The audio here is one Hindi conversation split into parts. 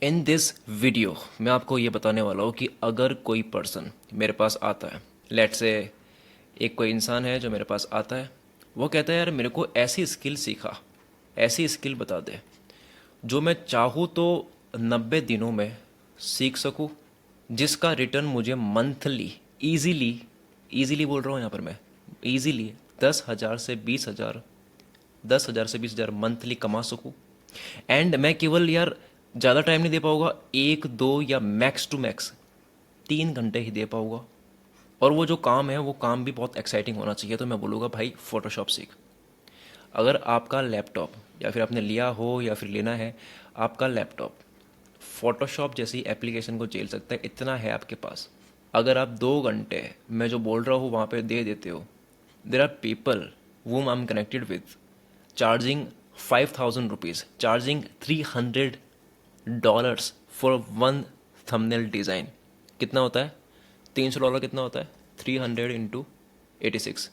इन दिस वीडियो मैं आपको ये बताने वाला हूँ कि अगर कोई पर्सन मेरे पास आता है, लेट से एक कोई इंसान है जो मेरे पास आता है, वो कहता है यार मेरे को ऐसी स्किल सीखा, ऐसी स्किल बता दे जो मैं चाहूँ तो 90 दिनों में सीख सकूँ, जिसका रिटर्न मुझे मंथली ईजीली ईजीली बोल रहा हूँ यहाँ पर मैं, ईजीली 10,000 से 20,000 मंथली कमा सकूँ। एंड मैं केवल यार ज़्यादा टाइम नहीं दे पाऊँगा, 1 2 या मैक्स टू मैक्स 3 घंटे ही दे पाऊँगा। और वो जो काम है वो काम भी बहुत एक्साइटिंग होना चाहिए। तो मैं बोलूँगा भाई फ़ोटोशॉप सीख। अगर आपका लैपटॉप या फिर आपने लिया हो या फिर लेना है, आपका लैपटॉप फ़ोटोशॉप जैसी एप्लीकेशन को झेल सकता है, इतना है आपके पास। अगर आप 2 घंटे मैं जो बोल रहा हूँ वहाँ पे दे देते हो, there are people whom I'm connected with charging 5,000 rupees, charging $300 for one thumbnail design। कितना होता है? $300 कितना होता है? 300 × 86,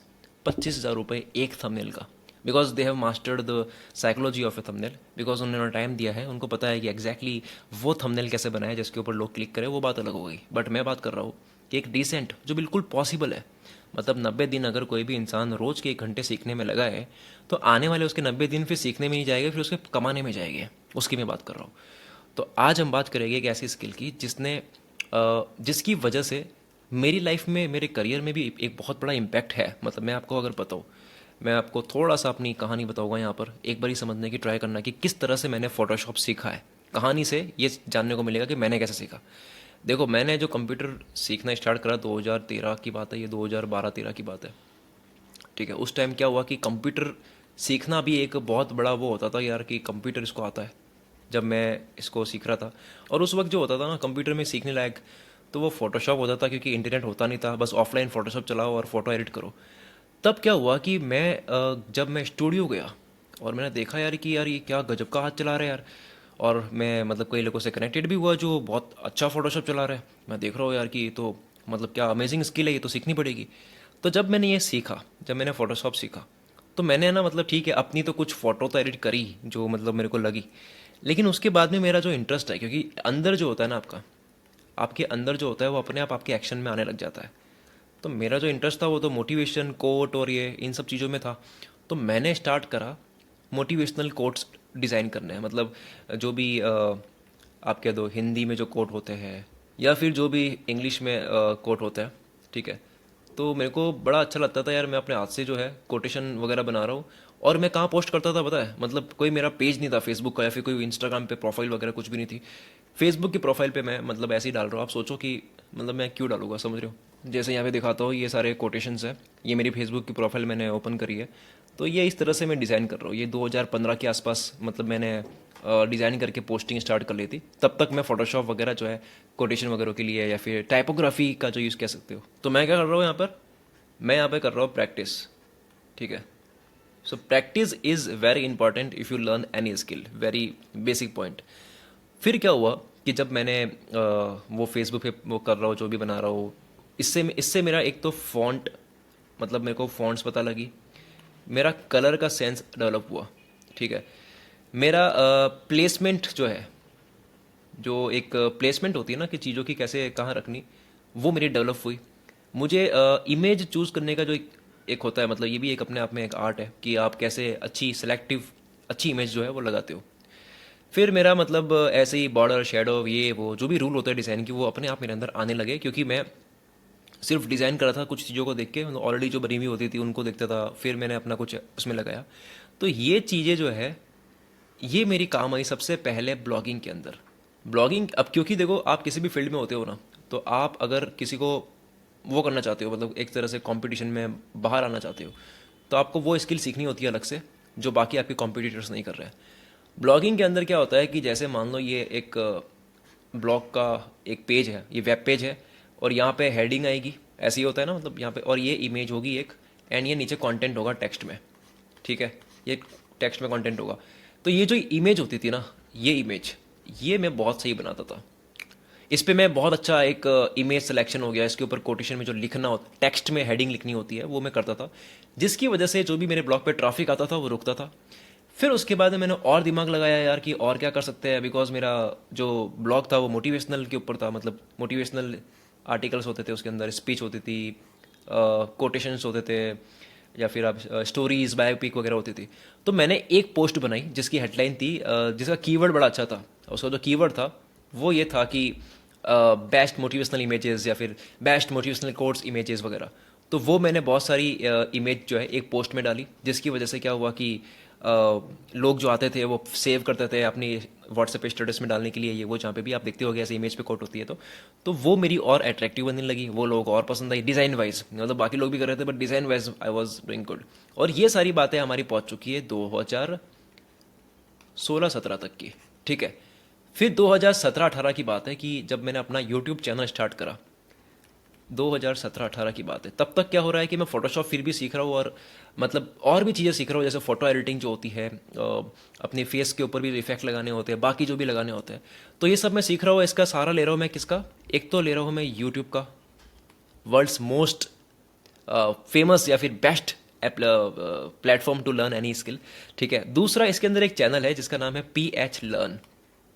25,000 रुपये एक थंबनेल का। Because they have mastered the psychology of A thumbnail, because उन्होंने टाइम दिया है, उनको पता है कि एग्जैक्टली वो थंबनेल कैसे बनाए जिसके ऊपर लोग क्लिक करें, वो बात अलग हो गई। बट मैं बात कर रहा हूँ कि एक डिसेंट जो बिल्कुल पॉसिबल है, मतलब 90 दिन अगर कोई भी इंसान रोज के 1 घंटे सीखने में लगा है, तो आने वाले उसके 90 दिन फिर सीखने में ही जाएगा, फिर उसके कमाने में जाएंगे। उसकी मैं बात कर रहा हूँ। तो आज हम बात करेंगे एक ऐसी स्किल की जिसकी वजह से मेरी लाइफ में, मेरे करियर में भी एक बहुत बड़ा इम्पैक्ट है। मतलब मैं आपको अगर बताऊँ, मैं आपको थोड़ा सा अपनी कहानी बताऊंगा यहाँ पर, एक बारी समझने की ट्राई करना कि किस तरह से मैंने फ़ोटोशॉप सीखा है। कहानी से ये जानने को मिलेगा कि मैंने कैसे सीखा। देखो, मैंने जो कंप्यूटर सीखना स्टार्ट करा 2013 की बात है, ये 2012-13 की बात है। ठीक है, उस टाइम क्या हुआ कि कंप्यूटर सीखना भी एक बहुत बड़ा वो होता था यार, कि कंप्यूटर इसको आता है। जब मैं इसको सीख रहा था, और उस वक्त जो होता था ना कंप्यूटर में सीखने लायक, तो वो फोटोशॉप होता था, क्योंकि इंटरनेट होता नहीं था, बस ऑफलाइन फोटोशॉप चलाओ और फोटो एडिट करो। तब क्या हुआ कि जब मैं स्टूडियो गया और मैंने देखा यार कि यार ये क्या गजब का हाथ चला रहा है यार। और मैं मतलब कई लोगों से कनेक्टेड भी हुआ जो बहुत अच्छा फोटोशॉप चला रहा है। मैं देख रहा हूँ यार कि ये तो मतलब क्या अमेजिंग स्किल है, ये तो सीखनी पड़ेगी। तो जब मैंने ये सीखा, जब मैंने फोटोशॉप सीखा, तो मैंने ना मतलब ठीक है, अपनी तो कुछ फ़ोटो तो एडिट करी जो मतलब मेरे को लगी। लेकिन उसके बाद में मेरा जो इंटरेस्ट है, क्योंकि अंदर जो होता है ना आपका, आपके अंदर जो होता है वो अपने आप आपके एक्शन में आने लग जाता है। तो मेरा जो इंटरेस्ट था वो तो मोटिवेशन कोट और ये इन सब चीज़ों में था। तो मैंने स्टार्ट करा मोटिवेशनल कोट्स डिज़ाइन करने। मतलब जो भी आप कह दो हिंदी में जो कोट होते हैं, या फिर जो भी इंग्लिश में कोट होता है, ठीक है। तो मेरे को बड़ा अच्छा लगता था यार, मैं अपने हाथ से जो है कोटेशन वगैरह बना रहा हूँ। और मैं कहाँ पोस्ट करता था पता है? मतलब कोई मेरा पेज नहीं था फेसबुक का, या फिर कोई इंस्टाग्राम पे प्रोफाइल वगैरह कुछ भी नहीं थी। फेसबुक की प्रोफाइल पे मैं मतलब ऐसे ही डाल रहा हूँ। आप सोचो कि मतलब मैं क्यों डालूंगा, समझ रहे हो? जैसे यहाँ पे दिखाता हूँ, ये सारे कोटेशंस हैं, ये मेरी फेसबुक की प्रोफाइल मैंने ओपन करी है। तो ये इस तरह से मैं डिज़ाइन कर रहा हूँ। ये 2015 के आसपास मतलब मैंने डिज़ाइन करके पोस्टिंग स्टार्ट कर ली थी। तब तक मैं फोटोशॉप वगैरह जो है कोटेशन वगैरह के लिए, या फिर टाइपोग्राफी का जो यूज़ कह सकते हो। तो मैं क्या कर रहा हूँ यहाँ पर, मैं यहाँ पे कर रहा हूँ प्रैक्टिस। ठीक है। So practice is very important if you learn any skill, very basic point. फिर क्या हुआ कि जब मैंने वो फेसबुक पे वो कर रहा हूँ, जो भी बना रहा हूँ, इससे इससे मेरा एक तो फॉन्ट, मतलब मेरे को फॉन्ट्स पता लगी, मेरा कलर का सेंस डेवलप हुआ। ठीक है। मेरा प्लेसमेंट जो है, जो एक प्लेसमेंट होती है ना कि चीज़ों की कैसे कहाँ रखनी, वो मेरी डेवलप हुई। मुझे इमेज चूज़ करने का जो एक होता है, मतलब ये भी एक अपने आप में एक आर्ट है कि आप कैसे अच्छी सेलेक्टिव अच्छी इमेज जो है वो लगाते हो। फिर मेरा मतलब ऐसे ही बॉर्डर शेडो ये वो जो भी रूल होता है डिज़ाइन की, वो अपने आप मेरे अंदर आने लगे, क्योंकि मैं सिर्फ डिज़ाइन करा था कुछ चीज़ों को देख के, मतलब ऑलरेडी जो बनी हुई होती थी उनको देखता था, फिर मैंने अपना कुछ उसमें लगाया। तो ये चीज़ें जो है, ये मेरी काम आई सबसे पहले ब्लॉगिंग के अंदर। ब्लॉगिंग अब, क्योंकि देखो आप किसी भी फील्ड में होते हो ना, तो आप अगर किसी को वो करना चाहते हो, मतलब एक तरह से कंपटीशन में बाहर आना चाहते हो, तो आपको वो स्किल सीखनी होती है अलग से, जो बाकी आपके कॉम्पिटिटर्स नहीं कर रहे हैं। ब्लॉगिंग के अंदर क्या होता है कि जैसे मान लो ये एक ब्लॉग का एक पेज है, ये वेब पेज है, और यहाँ पे हेडिंग आएगी, ऐसे ही होता है ना, मतलब यहाँ पे, और ये इमेज होगी एक, एंड ये नीचे कंटेंट होगा टेक्स्ट में। ठीक है। ये टेक्स्ट में कंटेंट होगा। तो ये जो इमेज होती थी ना, ये इमेज, ये मैं बहुत सही बनाता था। इस पे मैं बहुत अच्छा एक इमेज सिलेक्शन हो गया, इसके ऊपर कोटेशन में जो लिखना होता, टेक्स्ट में हेडिंग लिखनी होती है, वो मैं करता था, जिसकी वजह से जो भी मेरे ब्लॉग पे ट्रैफिक आता था वो रुकता था। फिर उसके बाद में मैंने और दिमाग लगाया यार कि और क्या कर सकते हैं, बिकॉज मेरा जो ब्लॉग था वो मोटिवेशनल के ऊपर था, मतलब मोटिवेशनल आर्टिकल्स होते थे उसके अंदर, स्पीच होती थी, कोटेशंस होते थे, या फिर आप स्टोरीज बायोपिक वगैरह होती थी। तो मैंने एक पोस्ट बनाई जिसकी हेडलाइन थी, जिसका कीवर्ड बड़ा अच्छा था। उसका जो कीवर्ड था वो ये था कि बेस्ट मोटिवेशनल इमेजेस या फिर बेस्ट मोटिवेशनल कोट्स इमेजेस वगैरह। तो वो मैंने बहुत सारी इमेज जो है एक पोस्ट में डाली, जिसकी वजह से क्या हुआ कि लोग जो आते थे वो सेव करते थे अपनी व्हाट्सएप पे स्टेटस में डालने के लिए, ये वो जहाँ पे भी आप देखते होगे ऐसे इमेज पे कोट होती है। तो वो मेरी और अट्रैक्टिव बनने लगी, वो लोग और पसंद आई डिज़ाइन वाइज, मतलब बाकी लोग भी कर रहे थे but design wise I was doing good. और ये सारी बातें हमारी पहुँच चुकी है 2016-17 तक की, ठीक है। फिर 2017-18 की बात है कि जब मैंने अपना यूट्यूब चैनल स्टार्ट करा, 2017-18 की बात है। तब तक क्या हो रहा है कि मैं फोटोशॉप फिर भी सीख रहा हूँ, और मतलब और भी चीज़ें सीख रहा हूँ, जैसे फ़ोटो एडिटिंग जो होती है, अपने फेस के ऊपर भी इफेक्ट लगाने होते हैं, बाकी जो भी लगाने होते हैं। तो ये सब मैं सीख रहा हूँ। इसका सारा ले रहा हूँ मैं किसका, एक तो ले रहा हूँ मैं यूट्यूब का, वर्ल्ड्स मोस्ट फेमस या फिर best platform to learn any skill, ठीक है। दूसरा इसके अंदर एक चैनल है जिसका नाम है PH Learn,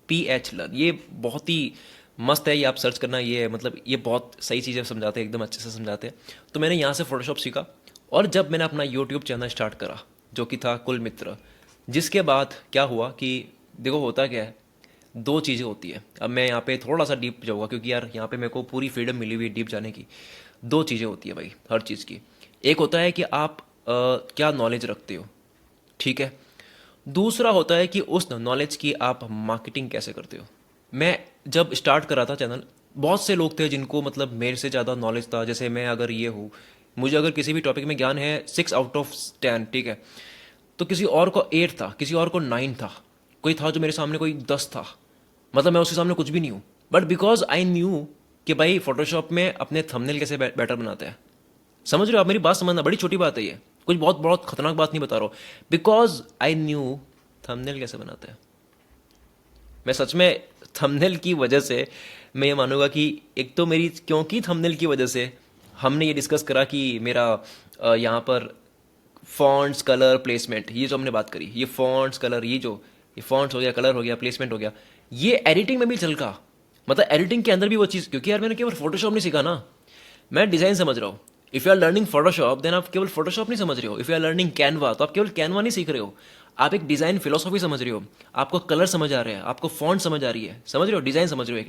PH Learn। ये बहुत ही मस्त है, ये आप सर्च करना, ये मतलब ये बहुत सही चीज़ें समझाते हैं, एकदम अच्छे से समझाते हैं। तो मैंने यहाँ से फोटोशॉप सीखा, और जब मैंने अपना यूट्यूब चैनल स्टार्ट करा जो कि था कुल मित्र, जिसके बाद क्या हुआ कि देखो होता क्या है, दो चीज़ें होती है। अब मैं यहाँ पे थोड़ा सा डीप जाऊँगा क्योंकि यार यहाँ पे मेरे को पूरी फ्रीडम मिली हुई है डीप जाने की। दो चीज़ें होती है भाई हर चीज़ की। एक होता है कि आप क्या नॉलेज रखते हो, ठीक है। दूसरा होता है कि उस नॉलेज की आप मार्केटिंग कैसे करते हो। मैं जब स्टार्ट करा था चैनल, बहुत से लोग थे जिनको मतलब मेरे से ज़्यादा नॉलेज था। जैसे मैं अगर ये हूँ, मुझे अगर किसी भी टॉपिक में ज्ञान है 6 आउट ऑफ 10, ठीक है, तो किसी और को 8 था, किसी और को 9 था, कोई था जो मेरे सामने कोई 10 था, मतलब मैं उसके सामने कुछ भी नहीं हूँ। बट बिकॉज आई न्यू कि भाई फोटोशॉप में अपने थंबनेल कैसे बेटर बनाते हैं। समझ रहे हो आप मेरी बात, समझना बड़ी छोटी बात है ये, कुछ बहुत बहुत खतरनाक बात नहीं बता रहा हूँ। बिकॉज आई न्यू थंबनेल कैसे बनाते हैं। मैं सच में थंबनेल की वजह से मैं ये मानूंगा कि एक तो मेरी, क्योंकि थंबनेल की वजह से हमने ये डिस्कस करा कि मेरा यहाँ पर फॉन्ट्स कलर प्लेसमेंट, ये जो हमने बात करी, ये फॉन्ट्स कलर, ये फॉन्ट्स हो गया, कलर हो गया, प्लेसमेंट हो गया, ये एडिटिंग में भी चल का, मतलब एडिटिंग के अंदर भी वो चीज़, क्योंकि यार मैंने केवल फोटोशॉप नहीं सीखा ना, मैं डिज़ाइन समझ रहा हूँ। If you are learning Photoshop then आप केवल फोटोशॉप नहीं समझ रहे हो। If you are learning Canva तो आप केवल कैनवा नहीं सीख रहे हो, आप एक डिज़ाइन फिलोसॉफी समझ रहे हो, आपको कलर समझ आ रहे हैं, आपको फॉन्ट समझ आ रही है, समझ रहे हो, डिज़ाइन समझ रहे हो।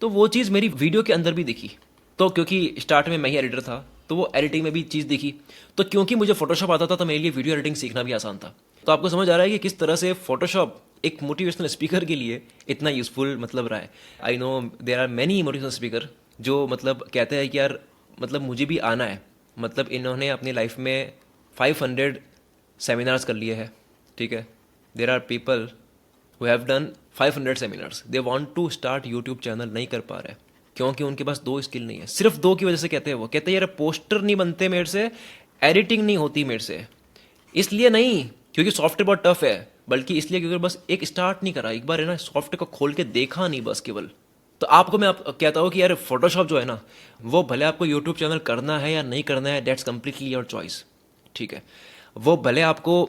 तो वो चीज़ मेरी वीडियो के अंदर भी दिखी। तो क्योंकि स्टार्ट में मैं ही एडिटर था तो वो एडिटिंग में भी चीज़ दिखी। तो क्योंकि मुझे फोटोशॉप आता था तो मेरे लिए वीडियो एडिटिंग सीखना भी आसान था। तो आपको समझ आ रहा है कि किस तरह से फोटोशॉप एक मोटिवेशनल स्पीकर के लिए इतना यूजफुल मतलब रहा है। I know there are many motivational speaker जो मतलब कहते हैं कि यार मतलब मुझे भी आना है, मतलब इन्होंने अपनी लाइफ में 500 सेमिनार्स कर लिए हैं, ठीक है। There are people who have done 500 seminars, they want to start YouTube channel, नहीं कर पा रहे क्योंकि उनके पास दो स्किल नहीं है। सिर्फ दो की वजह से कहते हैं, वो कहते हैं यार पोस्टर नहीं बनते मेरे से, एडिटिंग नहीं होती मेरे से। इसलिए नहीं क्योंकि सॉफ्टवेयर बहुत टफ है, बल्कि इसलिए क्योंकि बस एक स्टार्ट नहीं करा, एक बार है ना सॉफ्टवेयर को खोल के देखा नहीं बस केवल। तो आपको मैं कहता हूँ कि यार फोटोशॉप जो है ना, वो भले आपको यूट्यूब चैनल करना है या नहीं करना है, दैट्स कम्प्लीटली योर चॉइस, ठीक है। वो भले आपको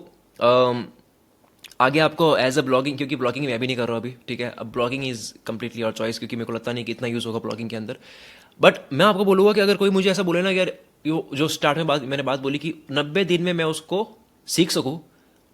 आगे आपको एज अ ब्लॉगिंग, क्योंकि ब्लॉगिंग मैं भी नहीं कर रहा हूँ अभी, ठीक है। अब blogging is completely your choice, क्योंकि मेरे को लगता नहीं कि इतना यूज़ होगा ब्लॉगिंग के अंदर। बट मैं आपको बोलूँगा कि अगर कोई मुझे ऐसा बोले ना कि यार जो स्टार्ट में मैंने बात बोली कि 90 दिन में मैं उसको सीख सकूँ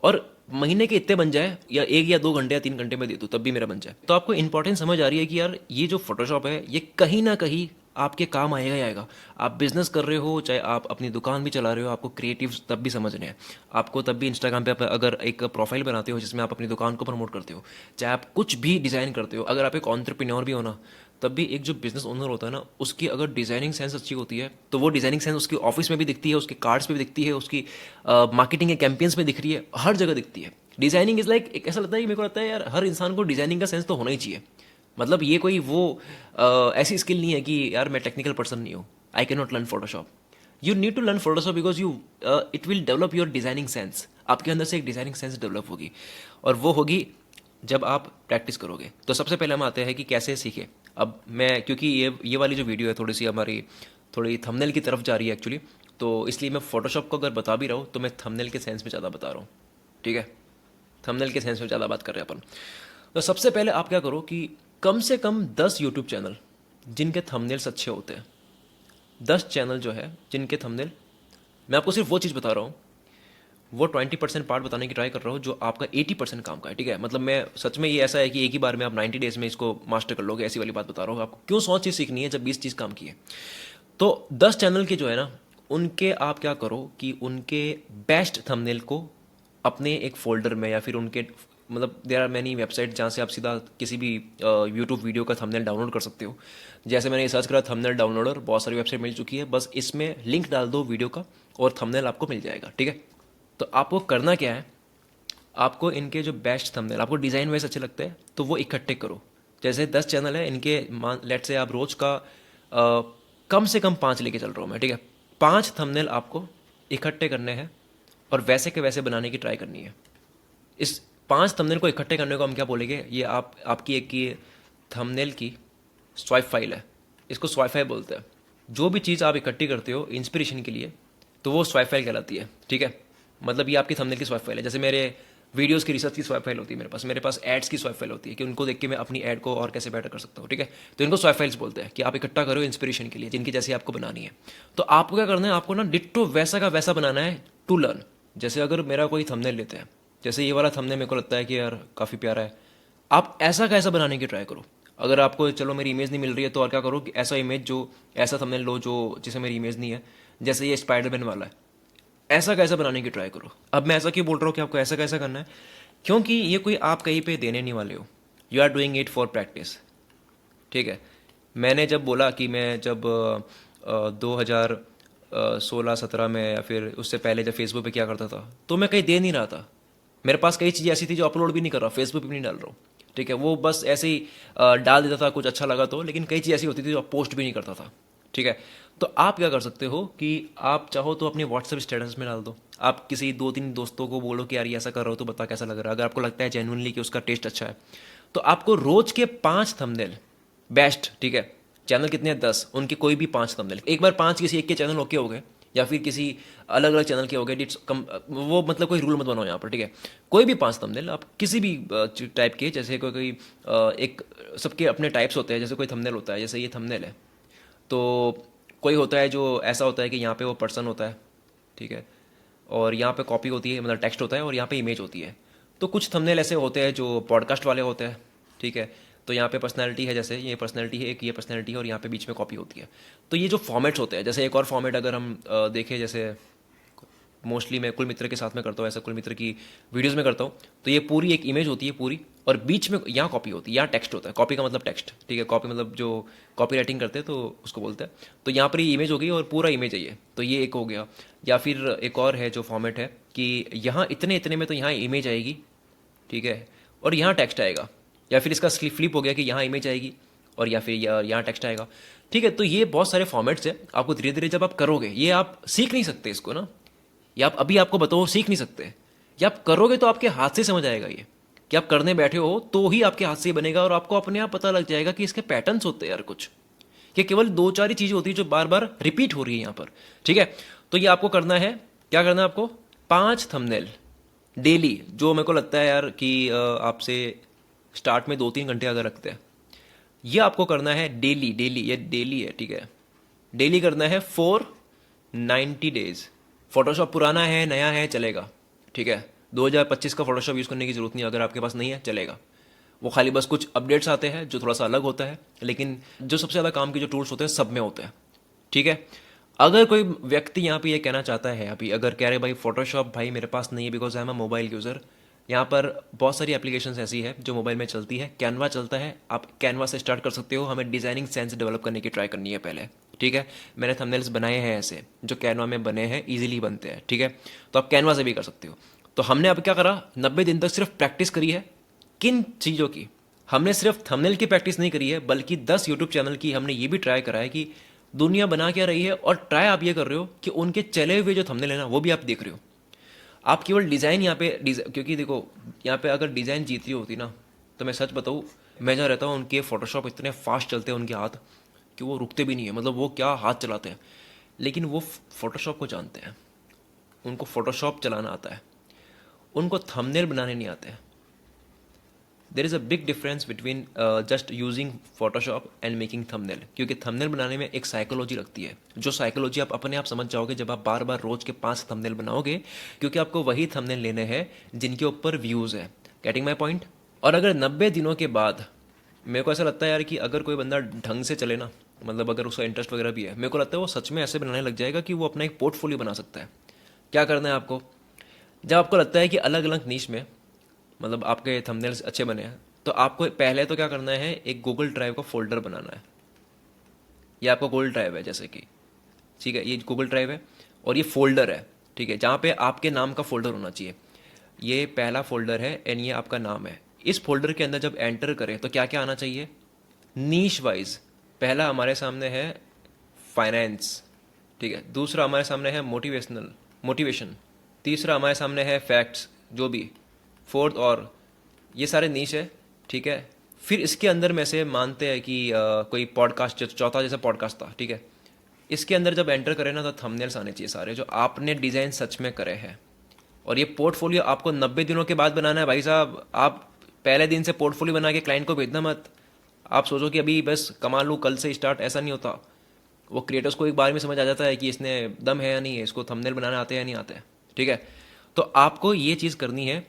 और महीने के इतने बन जाए, या 1 या 2 घंटे या 3 घंटे में दे दूँ तब भी मेरा बन जाए, तो आपको इंपॉर्टेंस समझ आ रही है कि यार ये जो फोटोशॉप है ये कहीं ना कहीं आपके काम आएगा ही आएगा। आप बिजनेस कर रहे हो, चाहे आप अपनी दुकान भी चला रहे हो, आपको क्रिएटिव तब भी समझने हैं, आपको तब भी इंस्टाग्राम पे अगर एक प्रोफाइल बनाते हो जिसमें आप अपनी दुकान को प्रमोट करते हो, चाहे आप कुछ भी डिज़ाइन करते हो, अगर आप एक एंटरप्रेन्योर भी हो ना, तब भी एक जो बिजनेस ओनर होता है ना, उसकी अगर डिज़ाइनिंग सेंस अच्छी होती है तो वो डिज़ाइनिंग सेंस उसकी ऑफिस में भी दिखती है, उसके कार्ड्स पे भी दिखती है, उसकी मार्केटिंग के कैंपेन्स में दिख रही है, हर जगह दिखती है। डिज़ाइनिंग इज़ लाइक एक ऐसा लगता है कि मेरे को लगता है यार हर इंसान को डिज़ाइनिंग का सेंस तो होना ही चाहिए। मतलब ये कोई वो ऐसी स्किल नहीं है कि यार मैं टेक्निकल पर्सन नहीं हूँ, I can not learn Photoshop. You need to learn Photoshop because you it will develop your designing sense, आपके अंदर से एक डिज़ाइनिंग सेंस डेवलप होगी, और वो होगी जब आप प्रैक्टिस करोगे। तो सबसे पहले हम आते हैं कि कैसे सीखे। अब मैं क्योंकि ये वाली जो वीडियो है थोड़ी सी हमारी थोड़ी थंबनेल की तरफ जा रही है एक्चुअली, तो इसलिए मैं फोटोशॉप को अगर बता भी रहा हूँ तो मैं थंबनेल के सेंस में ज़्यादा बता रहा हूँ, ठीक है। थंबनेल के सेंस में ज़्यादा बात कर रहे हैं अपन। तो सबसे पहले आप क्या करो कि कम से कम 10 यूट्यूब चैनल जिनके थंबनेल्स अच्छे होते हैं, 10 चैनल जो है जिनके थंबनेल, मैं आपको सिर्फ वो चीज़ बता रहा हूँ, वो 20% पार्ट बताने की ट्राई कर रहा हूँ जो आपका 80% काम का है, ठीक है। मतलब मैं सच में ये ऐसा है कि एक ही बार में आप 90 डेज में इसको मास्टर कर लोगे, ऐसी वाली बात बता रहा हूँ आपको। क्यों 100 चीज़ सीखनी है जब 20 चीज़ काम की है। तो 10 चैनल के जो है ना, उनके आप क्या करो कि उनके बेस्ट थंबनेल को अपने एक फोल्डर में, या फिर उनके, मतलब देयर आर मैनी वेबसाइट जहाँ से आप सीधा किसी भी यूट्यूब वीडियो का थंबनेल डाउनलोड कर सकते हो। जैसे मैंने सर्च करा थंबनेल डाउनलोडर, बहुत सारी वेबसाइट मिल चुकी है, बस इसमें लिंक डाल दो वीडियो का और थंबनेल आपको मिल जाएगा, ठीक है। तो आपको करना क्या है, आपको इनके जो बेस्ट थंबनेल आपको डिज़ाइन वाइज अच्छे लगते हैं तो वो इकट्ठे करो। जैसे 10 चैनल है इनके, मान लेट से आप रोज का कम से कम 5 लेके चल रहा हूँ मैं, ठीक है। 5 थंबनेल आपको इकट्ठे करने हैं और वैसे के वैसे बनाने की ट्राई करनी है। इस 5 थंबनेल को इकट्ठे करने को हम क्या बोलेंगे, ये आपकी एक की थंबनेल की स्वाइप फाइल है, इसको स्वाइप फाइल बोलते हैं। जो भी चीज़ आप इकट्ठी करते हो इंस्पिरेशन के लिए तो वो स्वाइप फाइल कहलाती है, ठीक है। मतलब ये आपकी थंबनेल की स्वाइप फाइल है। जैसे मेरे वीडियोस की रिसर्च की स्वाइप फाइल होती है मेरे पास एड्स की स्वाइप फाइल होती है कि उनको देख के मैं अपनी ऐड को और कैसे बेटर कर सकता हूँ, ठीक है। तो इनको स्वाइप फाइल्स बोलते हैं कि आप इकट्ठा करो इंस्पिरेशन के लिए, जिनकी जैसे आपको बनानी है। तो आपको क्या करना है, आपको ना डिट्टो वैसा का वैसा बनाना है टू लर्न। जैसे अगर मेरा कोई थंबनेल लेते हैं, जैसे ये वाला थंबनेल मेरे को लगता है कि यार काफ़ी प्यारा है, आप ऐसा का ऐसा बनाने की ट्राई करो। अगर आपको चलो मेरी इमेज नहीं मिल रही है तो और क्या करो कि ऐसा इमेज जो, ऐसा थंबनेल लो जो जिसे मेरी इमेज नहीं है, जैसे ये स्पाइडरमैन वाला है, ऐसा कैसा बनाने की ट्राई करो। अब मैं ऐसा क्यों बोल रहा हूँ कि आपको ऐसा कैसा करना है, क्योंकि ये कोई आप कहीं पे देने नहीं वाले हो, you are doing it for practice, ठीक है। मैंने जब बोला कि मैं जब 2016-17 में या फिर उससे पहले जब फेसबुक पे क्या करता था, तो मैं कहीं दे नहीं रहा था। मेरे पास कई चीज़ें ऐसी थी जो अपलोड भी नहीं कर रहा, फेसबुक पे भी नहीं डाल रहा हूँ, ठीक है। वो बस ऐसे ही डाल देता था कुछ अच्छा लगा तो, लेकिन कई चीज़ ऐसी होती थी जो पोस्ट भी नहीं करता था, ठीक है। तो आप क्या कर सकते हो कि आप चाहो तो अपने व्हाट्सएप स्टेटस में डाल दो। आप किसी 2-3 दोस्तों को बोलो कि यार ये ऐसा कर रहे हो तो बता कैसा लग रहा है। अगर आपको लगता है जेन्युइनली कि उसका टेस्ट अच्छा है, तो आपको रोज के 5 थंबनेल बेस्ट, ठीक है। चैनल कितने हैं, 10, उनके कोई भी 5 थंबनेल, एक बार 5 किसी एक के चैनल ओके हो गए, या फिर किसी अलग अलग चैनल के हो गए, इट्स कम, वो मतलब कोई रूल मत बनाओ यहाँ पर, ठीक है। कोई भी 5 थंबनेल आप किसी भी टाइप के, जैसे कोई कोई एक, सबके अपने टाइप्स होते हैं। जैसे कोई थंबनेल होता है, जैसे ये थंबनेल है, तो कोई होता है जो ऐसा होता है कि यहाँ पे वो पर्सन होता है, ठीक है, और यहाँ पे कॉपी होती है, मतलब टेक्स्ट होता है, और यहाँ पे इमेज होती है। तो कुछ थंबनेल ऐसे होते हैं जो पॉडकास्ट वाले होते हैं, ठीक है। तो यहाँ पे पर्सनैलिटी है, जैसे ये पर्सनैलिटी है, एक ये पर्सनैलिटी है, और यहाँ पे बीच में कॉपी होती है। तो ये जो फॉर्मेट्स होते हैं, जैसे एक और फॉर्मेट अगर हम देखें, जैसे मोस्टली मैं कुल मित्र के साथ में करता हूँ, ऐसा कुल मित्र की वीडियोज़ में करता हूँ, तो ये पूरी एक इमेज होती है पूरी, और बीच में यहाँ कॉपी होती है, यहाँ टेक्स्ट होता है। कॉपी का मतलब टेक्स्ट, ठीक है। कॉपी मतलब जो कॉपी राइटिंग करते हैं तो उसको बोलते हैं। तो यहाँ पर ये इमेज हो गई और पूरा इमेज है ये, तो ये एक हो गया। या फिर एक और है जो फॉर्मेट है कि यहाँ इतने इतने में तो यहाँ इमेज आएगी, ठीक है, और यहाँ टेक्स्ट आएगा। या फिर इसका फ्लिप हो गया कि यहाँ इमेज आएगी और या फिर यहाँ टेक्स्ट आएगा, ठीक है। तो ये बहुत सारे फॉर्मेट्स हैं। आपको धीरे धीरे जब आप करोगे, ये आप सीख नहीं सकते इसको ना, या आप अभी आपको बताओ सीख नहीं सकते, या आप करोगे तो आपके हाथ से समझ आएगा ये, कि आप करने बैठे हो तो ही आपके हाथ से ये बनेगा, और आपको अपने आप पता लग जाएगा कि इसके पैटर्न्स होते हैं यार कुछ, कि केवल 2-4 ही चीज़ें होती है जो बार बार रिपीट हो रही है यहाँ पर, ठीक है। तो ये आपको करना है, क्या करना है आपको, 5 थंबनेल डेली, जो मेरे को लगता है यार कि आपसे स्टार्ट में 2-3 घंटे अगर रखते हैं, ये आपको करना है डेली, डेली, ये डेली है, ठीक है। डेली करना है फॉर 90 डेज। फोटोशॉप पुराना है नया है चलेगा, ठीक है। 2025 का फोटोशॉप यूज़ करने की जरूरत नहीं, अगर आपके पास नहीं है चलेगा। वो खाली बस कुछ अपडेट्स आते हैं जो थोड़ा सा अलग होता है, लेकिन जो सबसे ज़्यादा काम के जो टूल्स होते हैं सब में होते हैं, ठीक है। अगर कोई व्यक्ति यहाँ पे ये कहना चाहता है, अभी अगर कह रहे भाई फोटोशॉप भाई मेरे पास नहीं है because I am a mobile user, यहाँ पर बहुत सारी एप्लीकेशंस ऐसी है जो मोबाइल में चलती है। कैनवा चलता है, आप कैनवा से स्टार्ट कर सकते हो। हमें डिज़ाइनिंग सेंस डेवलप करने की ट्राई करनी है पहले, ठीक है। मैंने थंबनेल्स बनाए हैं ऐसे जो कैनवा में बने हैं, ईजिली बनते हैं, ठीक है। तो आप कैनवा से भी कर सकते हो। तो हमने अब क्या करा, 90 दिन तक सिर्फ प्रैक्टिस करी है। किन चीज़ों की, हमने सिर्फ थंबनेल की प्रैक्टिस नहीं करी है, बल्कि 10 यूट्यूब चैनल की हमने ये भी ट्राई करा है कि दुनिया बना क्या रही है, और ट्राई आप ये कर रहे हो कि उनके चले हुए जो थंबनेल है ना वो भी आप देख रहे हो। आप केवल डिज़ाइन यहाँ पे क्योंकि देखो यहाँ पे अगर डिज़ाइन जीती होती ना, तो मैं सच बताऊँ, मैं जहाँ रहता हूँ उनके फोटोशॉप इतने फास्ट चलते हैं उनके हाथ कि वो रुकते भी नहीं है। मतलब वो क्या हाथ चलाते हैं, लेकिन वो फोटोशॉप को जानते हैं, उनको फोटोशॉप चलाना आता है। उनको थंबनेल बनाने नहीं आते हैं। There is a big difference between just using Photoshop and making thumbnail, क्योंकि थंबनेल बनाने में एक साइकोलॉजी लगती है, जो साइकोलॉजी आप अपने आप समझ जाओगे जब आप बार बार रोज के 5 थंबनेल बनाओगे, क्योंकि आपको वही थंबनेल लेने हैं जिनके ऊपर व्यूज़ है। Getting my point? और अगर 90 दिनों के बाद, मेरे को ऐसा लगता है यार कि अगर कोई बंदा ढंग से चले ना, मतलब अगर उसका इंटरेस्ट वगैरह भी है, मेरे को लगता है वो सच में ऐसे बनाने लग जाएगा कि वो अपना एक पोर्टफोलियो बना सकता है। क्या करना है आपको, जब आपको लगता है कि अलग अलग नीश में मतलब आपके थंबनेल्स अच्छे बने हैं, तो आपको पहले तो क्या करना है, एक गूगल ड्राइव का फोल्डर बनाना है। ये आपका गूगल ड्राइव है जैसे कि, ठीक है, ये गूगल ड्राइव है और ये फोल्डर है, ठीक है, जहाँ पे आपके नाम का फोल्डर होना चाहिए। ये पहला फोल्डर है एंड ये आपका नाम है। इस फोल्डर के अंदर जब एंटर करें तो क्या क्या आना चाहिए, नीश वाइज। पहला हमारे सामने है फाइनेंस, ठीक है, दूसरा हमारे सामने है मोटिवेशन, तीसरा हमारे सामने है फैक्ट्स जो भी, फोर्थ, और ये सारे नीश है, ठीक है। फिर इसके अंदर में से मानते हैं कि कोई पॉडकास्ट, चौथा जैसा पॉडकास्ट था, ठीक है, इसके अंदर जब एंटर करें ना तो थंबनेल्स आने चाहिए सारे जो आपने डिज़ाइन सच में करे हैं। और ये पोर्टफोलियो आपको 90 दिनों के बाद बनाना है भाई साहब। आप पहले दिन से पोर्टफोलियो बना के क्लाइंट को भेजना मत। आप सोचो कि अभी बस कमा लूँ कल से स्टार्ट, ऐसा नहीं होता। वो क्रिएटर्स को एक बार में समझ आ जाता है कि इसने दम है या नहीं है, इसको थंबनेल बनाना आते हैं या नहीं आते हैं, ठीक है। तो आपको ये चीज़ करनी है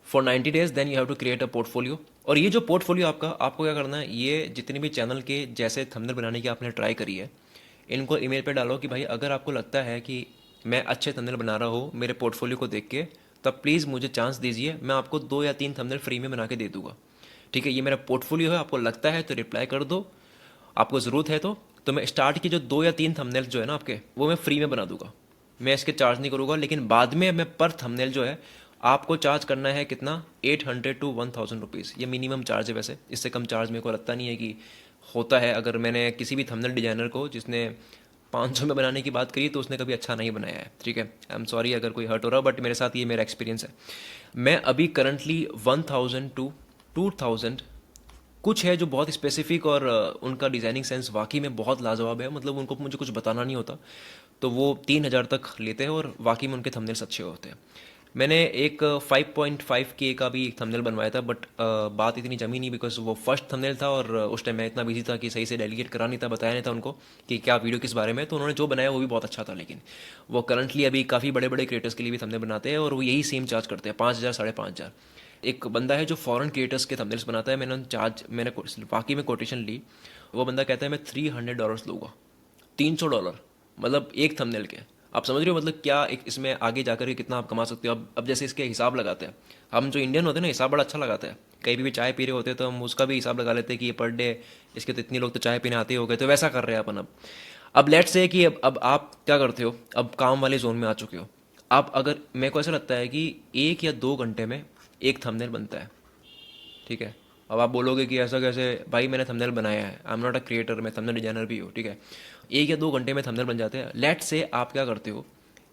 for 90 days, then you have to create a portfolio. और ये जो पोर्टफोलियो आपका, आपको क्या करना है, ये जितने भी चैनल के जैसे थंबनेल बनाने की आपने ट्राई करी है, इनको ईमेल पे डालो कि भाई अगर आपको लगता है कि मैं अच्छे थंबनेल बना रहा हूँ मेरे पोर्टफोलियो को देख के, तब प्लीज़ मुझे चांस दीजिए, मैं आपको 2 या 3 थंबनेल फ्री में बना के दे दूंगा, ठीक है। ये मेरा पोर्टफोलियो है, आपको लगता है तो रिप्लाई कर दो, आपको ज़रूरत है तो मैं स्टार्ट की जो 2 या 3 थंबनेल जो है ना आपके, वो मैं फ्री में बना दूंगा। मैं इसके चार्ज नहीं करूँगा, लेकिन बाद में मैं पर थंबनेल जो है आपको चार्ज करना है कितना, 800 to 1000 रुपीज़, ये मिनिमम चार्ज है। वैसे इससे कम चार्ज मेरे को लगता नहीं है कि होता है। अगर मैंने किसी भी थंबनेल डिजाइनर को जिसने 500 में बनाने की बात करी तो उसने कभी अच्छा नहीं बनाया है, ठीक है। आई एम सॉरी अगर कोई हर्ट हो रहा, बट मेरे साथ ये मेरा एक्सपीरियंस है। मैं अभी करंटली 1000 to 2000, कुछ है जो बहुत स्पेसिफिक और उनका डिज़ाइनिंग सेंस वाकई में बहुत लाजवाब है, मतलब उनको मुझे कुछ बताना नहीं होता, तो वो 3000 तक लेते हैं और वाकई में उनके थंबनेल्स अच्छे होते हैं। मैंने एक 5.5K का भी थंबनेल बनवाया था, बट बात इतनी जमी नहीं बिकॉज वो फर्स्ट थंबनेल था और उस टाइम मैं इतना बिजी था कि सही से डेलीगेट करा नहीं था, बताया नहीं था उनको कि क्या वीडियो किस बारे में। तो उन्होंने जो बनाया वो भी बहुत अच्छा था, लेकिन वो करंटली अभी काफ़ी बड़े बड़े क्रिएटर्स के लिए भी थंबनेल बनाते हैं और वो यही सेम चार्ज करते हैं, 5000 5,500। एक बंदा है जो फॉरेन क्रिएटर्स के थंबनेल्स बनाता है, मैंने वाकई में कोटेशन ली। वो बंदा कहता है मैं $300 लूँगा, $300, मतलब एक थंबनेल के। आप समझ रहे हो मतलब क्या एक इसमें आगे जाकर के कितना आप कमा सकते हो। अब जैसे इसके हिसाब लगाते हैं हम, जो इंडियन होते हैं ना, हिसाब बड़ा अच्छा लगाता है। कहीं भी चाय पी रहे होते हैं तो हम उसका भी हिसाब लगा लेते हैं कि ये पर डे इसके तो इतने लोग तो चाय पीने आते ही हो गए, तो वैसा कर रहे हैं अपन। अब लेट्स से कि अब आप क्या करते हो, अब काम वाले जोन में आ चुके हो आप। अगर मेरे को ऐसा लगता है कि 1 या 2 घंटे में एक थंबनेल बनता है, ठीक है। अब आप बोलोगे कि ऐसा कैसे भाई, मैंने थंबनेल बनाया है, I am not a creator, मैं थंबनेल डिजाइनर भी हूँ, ठीक है। 1 या 2 घंटे में थंबनेल बन जाते हैं। लेट से आप क्या करते हो,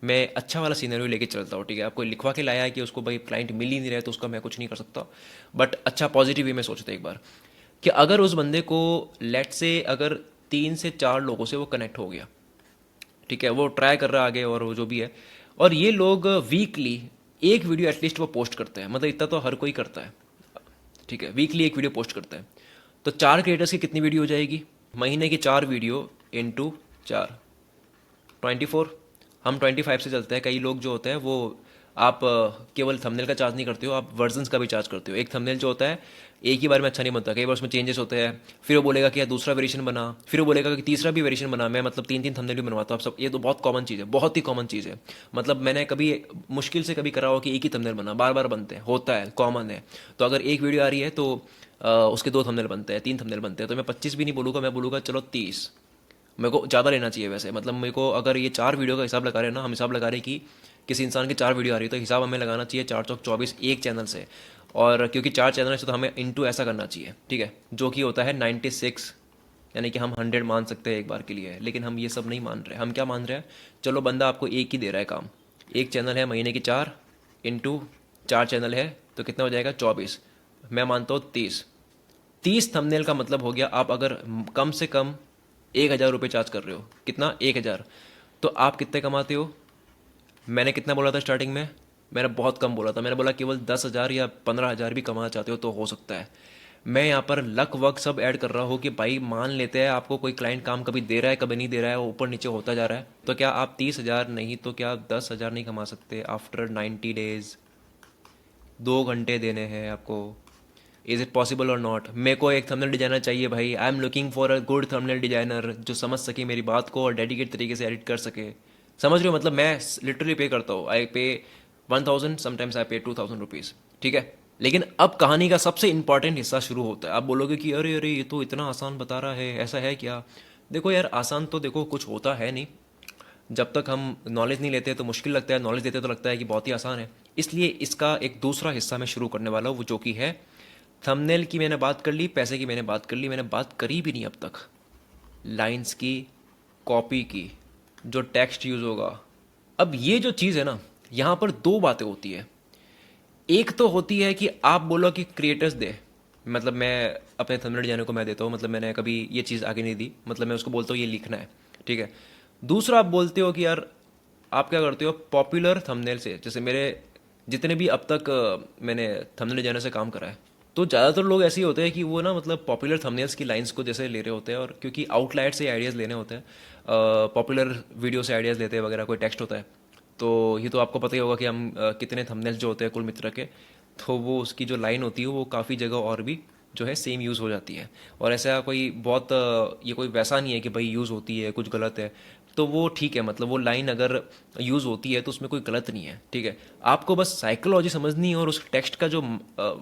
मैं अच्छा वाला सीनरी लेके चलता हूँ, ठीक है। आपको लिखवा के लाया है कि उसको भाई क्लाइंट मिल ही नहीं रहा है तो उसका मैं कुछ नहीं कर सकता, बट अच्छा पॉजिटिव वे में सोचते एक बार कि अगर उस बंदे को लेट से अगर 3 से 4 लोगों से वो कनेक्ट हो गया, ठीक है, वो ट्राई कर रहा है आगे और वो जो भी है, और ये लोग वीकली एक वीडियो एटलीस्ट वो पोस्ट करते हैं, मतलब इतना तो हर कोई करता है, ठीक है, वीकली एक वीडियो पोस्ट करता है। तो 4 क्रिएटर्स की कितनी वीडियो हो जाएगी, महीने की 4 वीडियो इंटू 4, 24। हम 25 से चलते हैं। कई लोग जो होते हैं वो आप केवल थंबनेल का चार्ज नहीं करते हो, आप वर्जन्स का भी चार्ज करते हो। एक थंबनेल जो होता है एक ही बार में अच्छा नहीं बनता, कई बार उसमें चेंजेस होते हैं, फिर वो बोलेगा कि यार दूसरा वेरिएशन बना, फिर वो बोलेगा कि तीसरा भी वेरिएशन बना। मैं मतलब 3 3 थंबनेल भी बनवाता हूँ। आप सब, ये तो बहुत कॉमन चीज़ है, बहुत ही कॉमन चीज़ है। मतलब मैंने कभी मुश्किल से कभी करा हो कि एक ही थंबनेल बना, बार बार बनते हैं, होता है, कॉमन है। तो अगर एक वीडियो आ रही है तो उसके 2 थंबनेल बनते हैं, 3 थंबनेल बनते हैं। तो मैं 25 भी नहीं बोलूँगा, मैं बोलूँगा चलो 30। मेरे को ज़्यादा लेना चाहिए वैसे, मतलब मेरे को अगर ये 4 वीडियो का हिसाब लगा रहे हैं ना, हम हिसाब लगा रहे हैं कि किसी इंसान की 4 वीडियो आ रही है, तो हिसाब हमें लगाना चाहिए 4 चौक 24 एक चैनल से। और क्योंकि 4 चैनल से तो हमें इंटू ऐसा करना चाहिए, ठीक है, जो कि होता है 96, यानी कि हम 100 मान सकते हैं एक बार के लिए। लेकिन हम ये सब नहीं मान रहे, हम क्या मान रहे हैं, चलो बंदा आपको एक ही दे रहा है काम, एक चैनल है महीने की 4 इंटू 4 चैनल है तो कितना हो जाएगा 24, मैं मानता हूँ 30। 30 थंबनेल का मतलब हो गया आप अगर कम से कम 1,000 रुपये चार्ज कर रहे हो, कितना, 1,000, तो आप कितने कमाते हो। मैंने कितना बोला था स्टार्टिंग में, मैंने बहुत कम बोला था, मैंने बोला केवल 10,000 या 15,000 भी कमाना चाहते हो तो हो सकता है। मैं यहाँ पर लक वक सब ऐड कर रहा हूँ कि भाई मान लेते हैं आपको कोई क्लाइंट काम कभी दे रहा है कभी नहीं दे रहा है, वो ऊपर नीचे होता जा रहा है, तो क्या आप 30,000 नहीं तो क्या 10,000 नहीं कमा सकते आफ्टर 90 डेज? 2 घंटे देने हैं आपको। इज़ इट पॉसिबल और नॉट? मेरे को एक थंबनेल डिजाइनर चाहिए भाई, I am looking for a good thumbnail designer जो समझ सके मेरी बात को और डेडिकेट तरीके से एडिट कर सके। समझ रहे हो? मतलब मैं लिटरली पे करता हूँ, आई पे 1,000, समटाइम्स आई पे 2,000 रुपीज़, ठीक है। लेकिन अब कहानी का सबसे इंपॉर्टेंट हिस्सा शुरू होता है। आप बोलोगे कि अरे अरे ये तो इतना आसान बता रहा है, ऐसा है क्या? देखो यार, आसान तो देखो कुछ होता है नहीं। जब तक हम नॉलेज नहीं लेते तो मुश्किल लगता है, नॉलेज लेते तो लगता है कि बहुत ही आसान है। इसलिए इसका एक दूसरा हिस्सा मैं शुरू करने वाला हूँ, वो जो कि है थंबनेल की। मैंने बात कर ली, पैसे की मैंने बात कर ली, मैंने बात करी भी नहीं अब तक लाइंस की, कॉपी की, जो टेक्स्ट यूज़ होगा। अब ये जो चीज़ है ना, यहाँ पर दो बातें होती है। एक तो होती है कि आप बोलो कि क्रिएटर्स दे, मतलब मैं अपने थंबनेल डिजाइनर को मैं देता हूँ, मतलब मैंने कभी ये चीज़ आगे नहीं दी, मतलब मैं उसको बोलता हूँ ये लिखना है, ठीक है। दूसरा आप बोलते हो कि यार आप क्या करते हो पॉपुलर थंबनेल से, जैसे मेरे जितने भी अब तक मैंने थंबनेल डिजाइनर से काम करा है, तो ज़्यादातर लोग ऐसे ही होते हैं कि वो ना मतलब पॉपुलर थंबनेल्स की लाइंस को जैसे ले रहे होते हैं, और क्योंकि आउटलाइट से आइडियाज़ लेने होते हैं, पॉपुलर वीडियो से आइडियाज़ लेते हैं वगैरह, कोई टेक्स्ट होता है। तो ये तो आपको पता ही होगा कि हम कितने थंबनेल्स जो होते हैं कुल मित्र के, तो वो उसकी जो लाइन होती है वो काफ़ी जगह और भी जो है सेम यूज़ हो जाती है। और ऐसा कोई बहुत ये कोई वैसा नहीं है कि भाई यूज़ होती है कुछ गलत है, तो वो ठीक है, मतलब वो लाइन अगर यूज़ होती है तो उसमें कोई गलत नहीं है, ठीक है। आपको बस साइकोलॉजी समझनी है और उस टेक्स्ट का जो